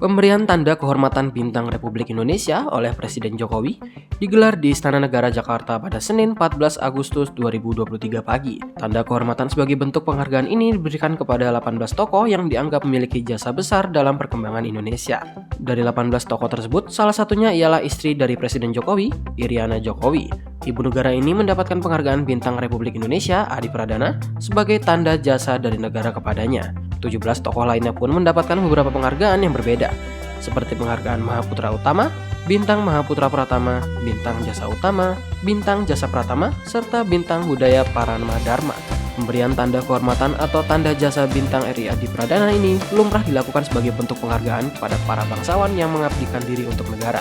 Pemberian tanda kehormatan Bintang Republik Indonesia oleh Presiden Jokowi digelar di Istana Negara Jakarta pada Senin 14 Agustus 2023 pagi. Tanda kehormatan sebagai bentuk penghargaan ini diberikan kepada 18 tokoh yang dianggap memiliki jasa besar dalam perkembangan Indonesia. Dari 18 tokoh tersebut, salah satunya ialah istri dari Presiden Jokowi, Iriana Jokowi. Ibu negara ini mendapatkan penghargaan Bintang Republik Indonesia Adi Pradana sebagai tanda jasa dari negara kepadanya. 17 tokoh lainnya pun mendapatkan beberapa penghargaan yang berbeda, seperti penghargaan Mahaputra Utama, Bintang Mahaputra Pratama, Bintang Jasa Utama, Bintang Jasa Pratama, serta Bintang Budaya Paranama Dharma. Pemberian tanda kehormatan atau tanda jasa Bintang RI Adi Pradana ini lumrah dilakukan sebagai bentuk penghargaan kepada para bangsawan yang mengabdikan diri untuk negara,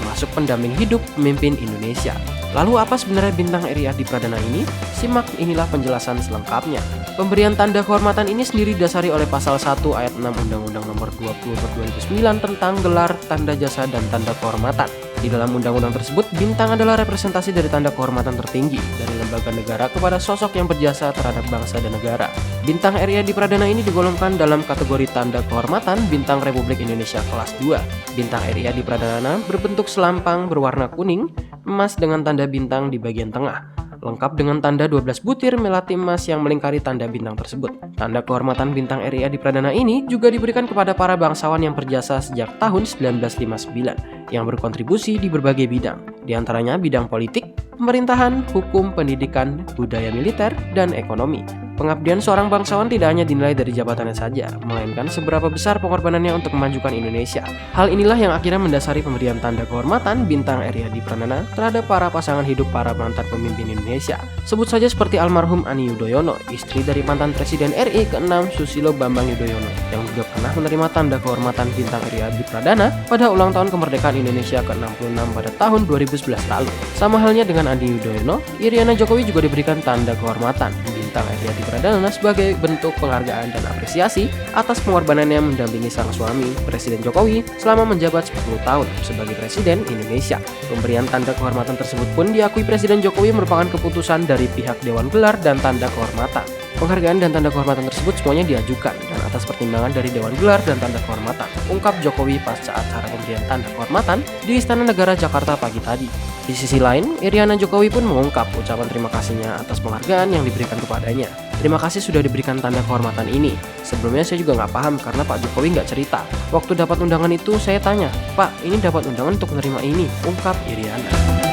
termasuk pendamping hidup pemimpin Indonesia. Lalu apa sebenarnya Bintang RI Adi Pradana ini? Simak inilah penjelasan selengkapnya. Pemberian tanda kehormatan ini sendiri didasari oleh pasal 1 ayat 6 Undang-Undang Nomor 20/2009 tentang gelar, tanda jasa, dan tanda kehormatan. Di dalam undang-undang tersebut, bintang adalah representasi dari tanda kehormatan tertinggi dari lembaga negara kepada sosok yang berjasa terhadap bangsa dan negara. Bintang RI Adi Pradana ini digolongkan dalam kategori tanda kehormatan Bintang Republik Indonesia kelas 2. Bintang RI Adi Pradana berbentuk selampang berwarna kuning, emas dengan tanda bintang di bagian tengah, lengkap dengan tanda 12 butir melati emas yang melingkari tanda bintang tersebut. Tanda kehormatan Bintang RI Adi Pradana ini juga diberikan kepada para bangsawan yang berjasa sejak tahun 1959 yang berkontribusi di berbagai bidang, di antaranya bidang politik, pemerintahan, hukum, pendidikan, budaya militer, dan ekonomi. Pengabdian seorang bangsawan tidak hanya dinilai dari jabatannya saja, melainkan seberapa besar pengorbanannya untuk memajukan Indonesia. Hal inilah yang akhirnya mendasari pemberian tanda kehormatan Bintang RI Adi Pradana terhadap para pasangan hidup para mantan pemimpin Indonesia. Sebut saja seperti almarhum Ani Yudhoyono, istri dari mantan Presiden RI ke-6 Susilo Bambang Yudhoyono, yang juga pernah menerima tanda kehormatan Bintang RI Adi Pradana pada ulang tahun kemerdekaan Indonesia ke-66 pada tahun 2011 lalu. Sama halnya dengan Ani Yudhoyono, Iriana Jokowi juga diberikan tanda kehormatan Bintang RI Adi Pradana sebagai bentuk penghargaan dan apresiasi atas pengorbanannya mendampingi sang suami, Presiden Jokowi, selama menjabat 10 tahun sebagai Presiden Indonesia. Pemberian tanda kehormatan tersebut pun diakui Presiden Jokowi merupakan keputusan dari pihak Dewan Gelar dan Tanda Kehormatan. Penghargaan dan tanda kehormatan tersebut semuanya diajukan dan atas pertimbangan dari Dewan Gelar dan Tanda Kehormatan, ungkap Jokowi pasca acara pemberian tanda kehormatan di Istana Negara Jakarta pagi tadi. Di sisi lain, Iriana Jokowi pun mengungkap ucapan terima kasihnya atas penghargaan yang diberikan kepadanya. Terima kasih sudah diberikan tanda kehormatan ini. Sebelumnya saya juga nggak paham karena Pak Jokowi nggak cerita. Waktu dapat undangan itu saya tanya, Pak, ini dapat undangan untuk menerima ini, ungkap Iriana.